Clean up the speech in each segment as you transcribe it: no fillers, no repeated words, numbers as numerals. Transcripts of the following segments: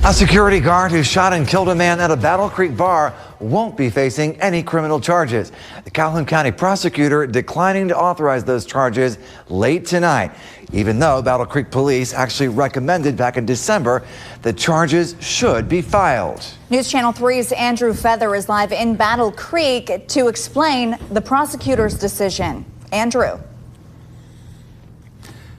A security guard who shot and killed a man at a Battle Creek bar won't be facing any criminal charges. The Calhoun County prosecutor declining to authorize those charges late tonight, even though Battle Creek police actually recommended back in December that charges should be filed. News Channel 3's Andrew Feather is live in Battle Creek to explain the prosecutor's decision. Andrew.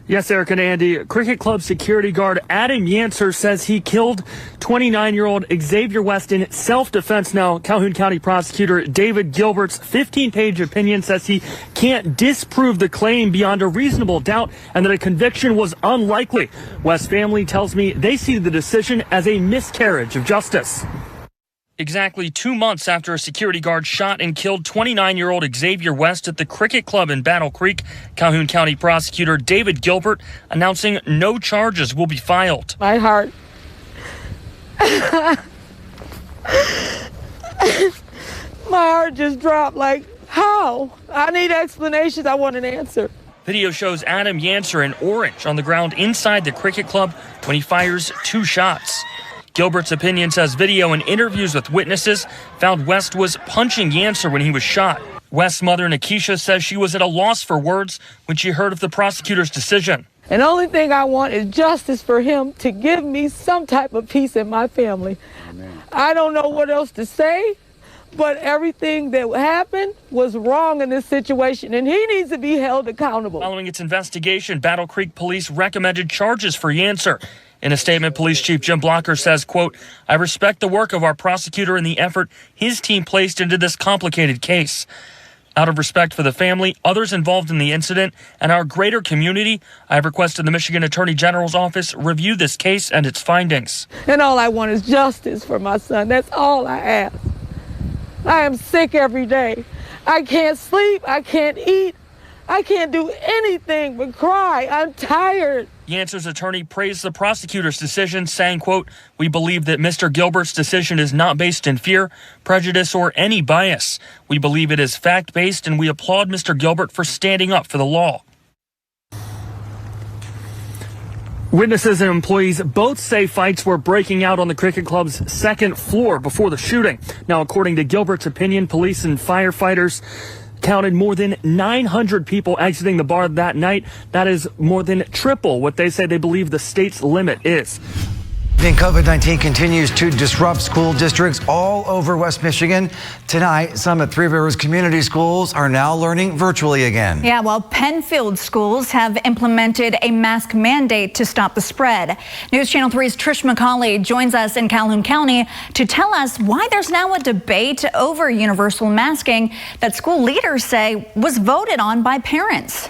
Yes, Eric and Andy. Cricket Club security guard Adam Yancer says he killed 29-year-old Xavier West in self-defense. Now, Calhoun County prosecutor David Gilbert's 15-page opinion says he can't disprove the claim beyond a reasonable doubt and that a conviction was unlikely. West's family tells me they see the decision as a miscarriage of justice. Exactly 2 months after a security guard shot and killed 29-year-old Xavier West at the Cricket Club in Battle Creek, Calhoun County prosecutor David Gilbert announcing no charges will be filed. My heart. My heart just dropped. Like, how? I need explanations. I want an answer. Video shows Adam Yancer in orange on the ground inside the Cricket Club when he fires 2 shots. Gilbert's opinion says video and interviews with witnesses found West was punching Yancer when he was shot. West's mother, Nikisha, says she was at a loss for words when she heard of the prosecutor's decision. And the only thing I want is justice for him to give me some type of peace in my family. Amen. I don't know what else to say, but everything that happened was wrong in this situation, and he needs to be held accountable. Following its investigation, Battle Creek police recommended charges for Yancer. In a statement, Police Chief Jim Blocker says, quote, "I respect the work of our prosecutor and the effort his team placed into this complicated case. Out of respect for the family, others involved in the incident, and our greater community, I have requested the Michigan Attorney General's office review this case and its findings." And all I want is justice for my son. That's all I ask. I am sick every day. I can't sleep. I can't eat. I can't do anything but cry. I'm tired. Yancer's attorney praised the prosecutor's decision, saying, quote, "We believe that Mr. Gilbert's decision is not based in fear, prejudice, or any bias. We believe it is fact-based, and we applaud Mr. Gilbert for standing up for the law." Witnesses and employees both say fights were breaking out on the Cricket Club's second floor before the shooting. Now, according to Gilbert's opinion, police and firefighters counted more than 900 people exiting the bar that night. That is more than triple what they say they believe the state's limit is. COVID-19 continues to disrupt school districts all over West Michigan. Tonight, some at Three Rivers Community Schools are now learning virtually again. Yeah, well, Pennfield schools have implemented a mask mandate to stop the spread. News Channel 3's Trish McCauley joins us in Calhoun County to tell us why there's now a debate over universal masking that school leaders say was voted on by parents.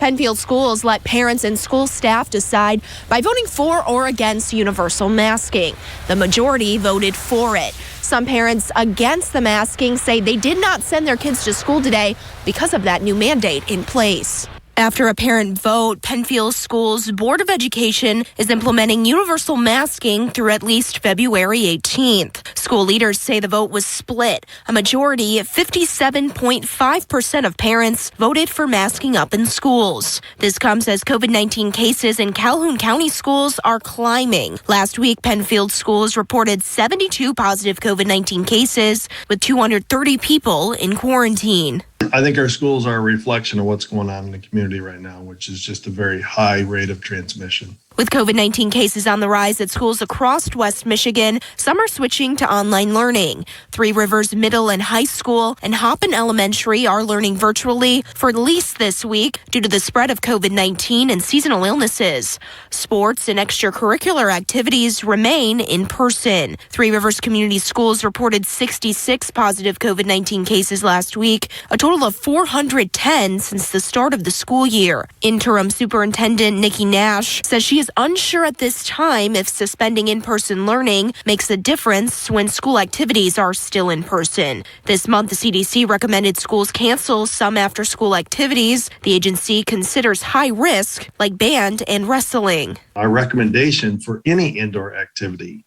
Pennfield schools let parents and school staff decide by voting for or against universal masking. The majority voted for it. Some parents against the masking say they did not send their kids to school today because of that new mandate in place. After a parent vote, Pennfield Schools Board of Education is implementing universal masking through at least February 18th. School leaders say the vote was split. A majority, 57.5% of parents voted for masking up in schools. This comes as COVID-19 cases in Calhoun County schools are climbing. Last week, Pennfield Schools reported 72 positive COVID-19 cases with 230 people in quarantine. I think our schools are a reflection of what's going on in the community right now, which is just a very high rate of transmission. With COVID-19 cases on the rise at schools across West Michigan, some are switching to online learning. Three Rivers Middle and High School and Hoppen Elementary are learning virtually for at least this week due to the spread of COVID-19 and seasonal illnesses. Sports and extracurricular activities remain in person. Three Rivers Community Schools reported 66 positive COVID-19 cases last week, a total of 410 since the start of the school year. Interim Superintendent Nikki Nash says she is unsure at this time if suspending in-person learning makes a difference when school activities are still in person. This month, the CDC recommended schools cancel some after-school activities the agency considers high risk, like band and wrestling. Our recommendation for any indoor activity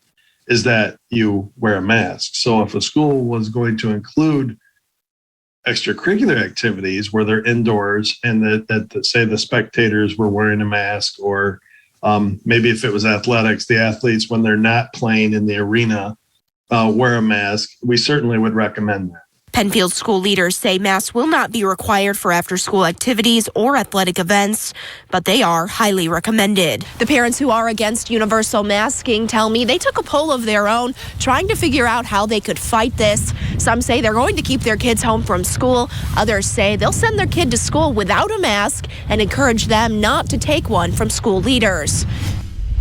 is that you wear a mask. So if a school was going to include extracurricular activities where they're indoors and that say the spectators were wearing a mask or Maybe if it was athletics, the athletes, when they're not playing in the arena, wear a mask. We certainly would recommend that. Pennfield school leaders say masks will not be required for after-school activities or athletic events, but they are highly recommended. The parents who are against universal masking tell me they took a poll of their own, trying to figure out how they could fight this. Some say they're going to keep their kids home from school. Others say they'll send their kid to school without a mask and encourage them not to take one from school leaders.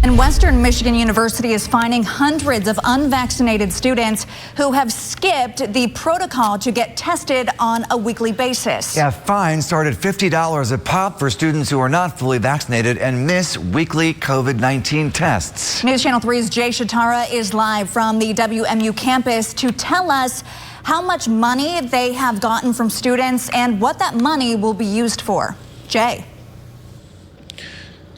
And Western Michigan University is fining hundreds of unvaccinated students who have skipped the protocol to get tested on a weekly basis. Yeah, fines start at $50 a pop for students who are not fully vaccinated and miss weekly COVID-19 tests. News Channel 3's Jay Shatara is live from the WMU campus to tell us how much money they have gotten from students and what that money will be used for. Jay.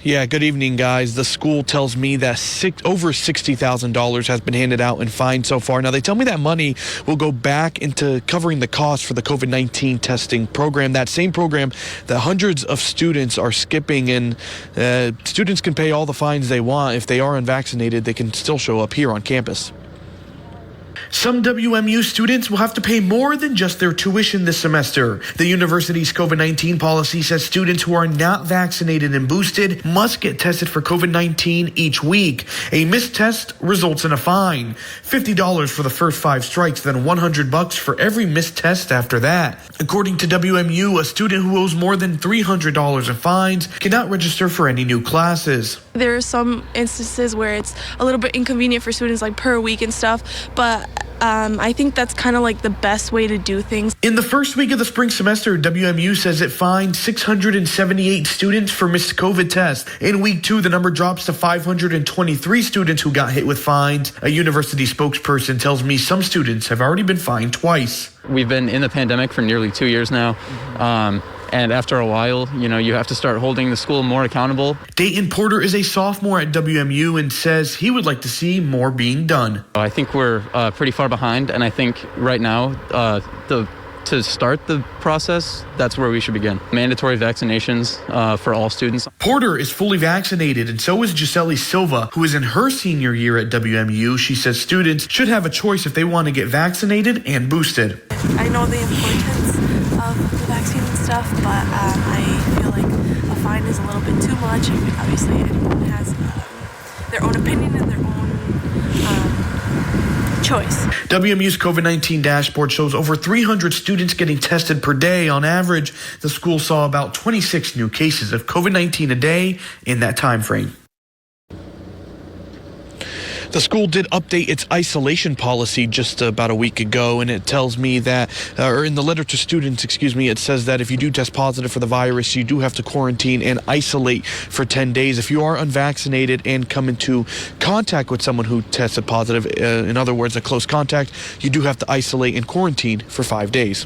Yeah, good evening, guys. The school tells me that over $60,000 has been handed out in fines so far. Now, they tell me that money will go back into covering the cost for the COVID-19 testing program, that same program that hundreds of students are skipping, and students can pay all the fines they want. If they are unvaccinated, they can still show up here on campus. Some WMU students will have to pay more than just their tuition this semester. The university's COVID-19 policy says students who are not vaccinated and boosted must get tested for COVID-19 each week. A missed test results in a fine. $50 for the first 5 strikes, then $100 for every missed test after that. According to WMU, a student who owes more than $300 in fines cannot register for any new classes. There are some instances where it's a little bit inconvenient for students, like per week and stuff, but I think that's kind of like the best way to do things. In the first week of the spring semester, WMU says it fined 678 students for missed COVID tests. In week 2, the number drops to 523 students who got hit with fines. A university spokesperson tells me some students have already been fined twice. We've been in the pandemic for nearly 2 years now. And after a while, you have to start holding the school more accountable. Dayton Porter is a sophomore at WMU and says he would like to see more being done. I think we're pretty far behind, and I think right now, to start the process, that's where we should begin. Mandatory vaccinations for all students. Porter is fully vaccinated, and so is Gisele Silva, who is in her senior year at WMU. She says students should have a choice if they want to get vaccinated and boosted. I know the importance of the vaccine and stuff, but I feel like a fine is a little bit too much. Obviously, everyone has their own opinion and their own choice. WMU's COVID-19 dashboard shows over 300 students getting tested per day. On average, the school saw about 26 new cases of COVID-19 a day in that time frame. The school did update its isolation policy just about a week ago, and it tells me that, or in the letter to students, it says that if you do test positive for the virus, you do have to quarantine and isolate for 10 days. If you are unvaccinated and come into contact with someone who tested positive, in other words, a close contact, you do have to isolate and quarantine for 5 days.